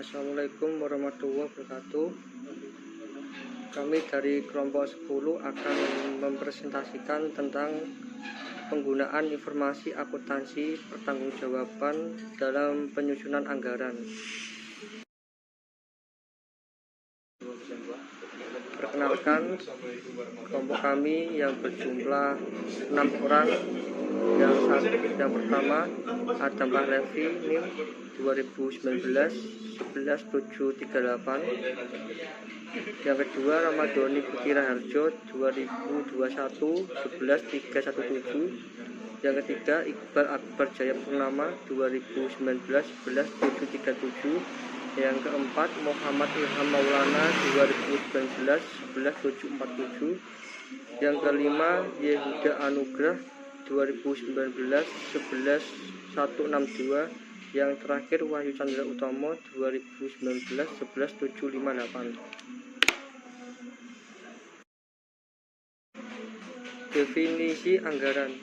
Assalamualaikum warahmatullahi wabarakatuh. Kami dari kelompok 10 akan mempresentasikan tentang penggunaan informasi akuntansi pertanggungjawaban dalam penyusunan anggaran. Perkenalkan, kelompok kami yang berjumlah 6 orang. Yang pertama Adam Pahlevi, NIM 2019 11738. Yang kedua Ramadhani Putri Raharjo 2021 11317. Yang ketiga Iqbal Akbar Jaya Purnama 2019 11737. Yang keempat Muhammad Ilham Maulana 2019 11747. Yang kelima Yehuda Anugrah 2019 11162. Yang terakhir Wahyu Chandra Utomo 2019 11758. Definisi anggaran.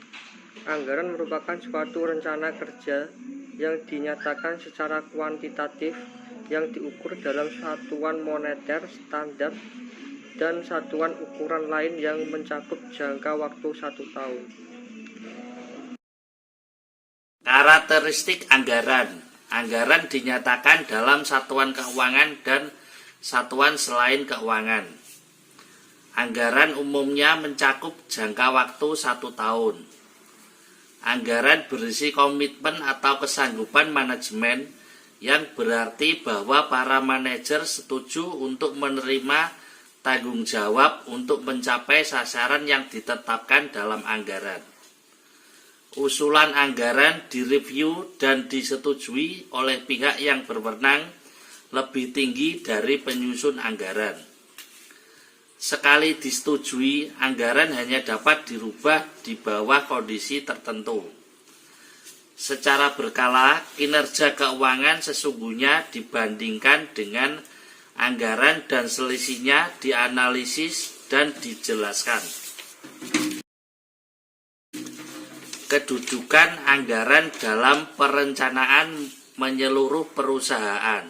Anggaran merupakan suatu rencana kerja yang dinyatakan secara kuantitatif yang diukur dalam satuan moneter standar dan satuan ukuran lain yang mencakup jangka waktu 1 tahun. Karakteristik anggaran. Anggaran dinyatakan dalam satuan keuangan dan satuan selain keuangan. Anggaran umumnya mencakup jangka waktu 1 tahun. Anggaran berisi komitmen atau kesanggupan manajemen yang berarti bahwa para manajer setuju untuk menerima tanggung jawab untuk mencapai sasaran yang ditetapkan dalam anggaran. Usulan anggaran direview dan disetujui oleh pihak yang berwenang lebih tinggi dari penyusun anggaran. Sekali disetujui, anggaran hanya dapat dirubah di bawah kondisi tertentu. Secara berkala, kinerja keuangan sesungguhnya dibandingkan dengan anggaran dan selisihnya dianalisis dan dijelaskan. Kedudukan anggaran dalam perencanaan menyeluruh perusahaan.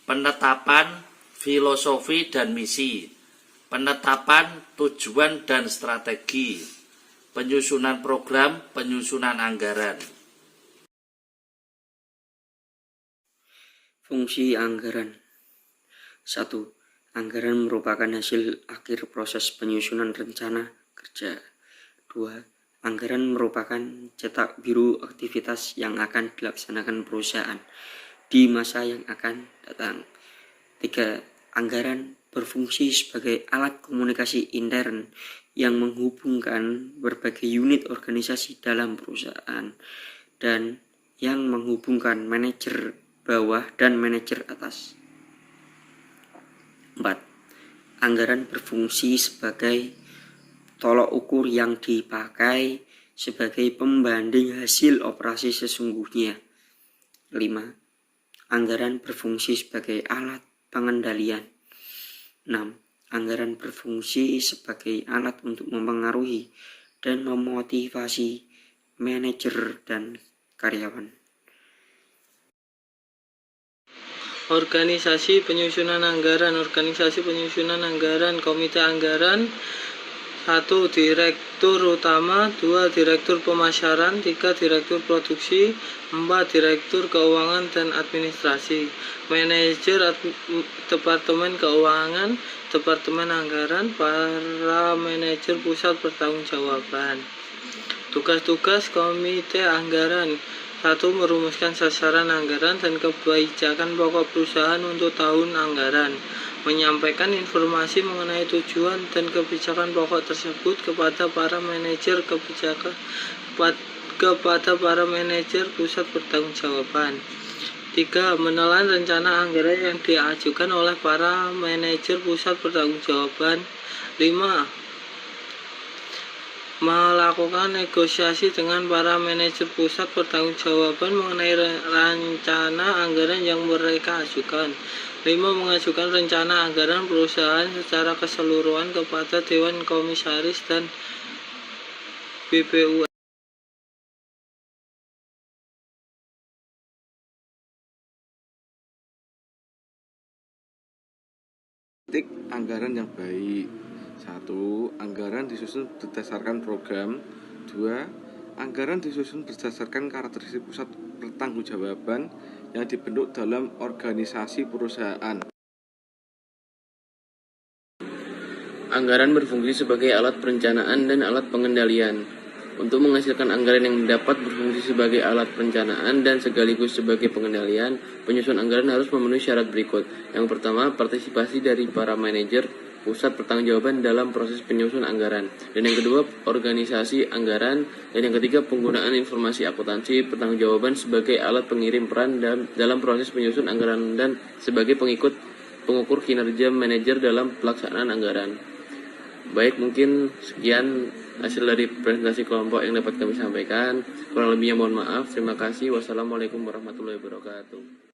Penetapan filosofi dan misi. Penetapan tujuan dan strategi. Penyusunan program, penyusunan anggaran. Fungsi anggaran. 1. Anggaran merupakan hasil akhir proses penyusunan rencana kerja. 2. Anggaran merupakan cetak biru aktivitas yang akan dilaksanakan perusahaan di masa yang akan datang. 3. Anggaran berfungsi sebagai alat komunikasi intern yang menghubungkan berbagai unit organisasi dalam perusahaan dan yang menghubungkan manajer bawah dan manajer atas. 4. Anggaran berfungsi sebagai tolok ukur yang dipakai sebagai pembanding hasil operasi sesungguhnya. 5. Anggaran berfungsi sebagai alat pengendalian. 6. Anggaran berfungsi sebagai alat untuk mempengaruhi dan memotivasi manajer dan karyawan. Organisasi penyusunan anggaran. Organisasi penyusunan anggaran. Komite anggaran. 1. Direktur utama. 2. Direktur pemasaran. 3. Direktur produksi. 4. Direktur keuangan dan administrasi. Manajer Departemen Keuangan, Departemen Anggaran, para manajer pusat pertanggungjawaban. Tugas-tugas komite anggaran. 1. Merumuskan sasaran anggaran dan kebijakan pokok perusahaan untuk tahun anggaran. Menyampaikan informasi mengenai tujuan dan kebijakan pokok tersebut kepada para manajer kebijakan, kepada para manajer pusat pertanggungjawaban. 3. Menelan rencana anggaran yang diajukan oleh para manajer pusat pertanggungjawaban. 5. Melakukan negosiasi dengan para manajer pusat pertanggungjawaban mengenai rencana anggaran yang mereka ajukan. 5. Mengajukan rencana anggaran perusahaan secara keseluruhan kepada Dewan Komisaris dan BPUM. titik anggaran yang baik. 1. Anggaran disusun berdasarkan program. 2. Anggaran disusun berdasarkan karakteristik pusat pertanggungjawaban yang dibentuk dalam organisasi perusahaan. Anggaran berfungsi sebagai alat perencanaan dan alat pengendalian. Untuk menghasilkan anggaran yang dapat berfungsi sebagai alat perencanaan dan sekaligus sebagai pengendalian, penyusun anggaran harus memenuhi syarat berikut. Yang pertama, partisipasi dari para manajer pusat pertanggungjawaban dalam proses penyusun anggaran. Dan yang kedua, organisasi anggaran. Dan yang ketiga, penggunaan informasi akuntansi pertanggungjawaban sebagai alat pengirim peran dalam proses penyusun anggaran dan sebagai pengukur kinerja manajer dalam pelaksanaan anggaran. Baik, mungkin sekian hasil dari presentasi kelompok yang dapat kami sampaikan. Kurang lebihnya mohon maaf. Terima kasih. Wassalamualaikum warahmatullahi wabarakatuh.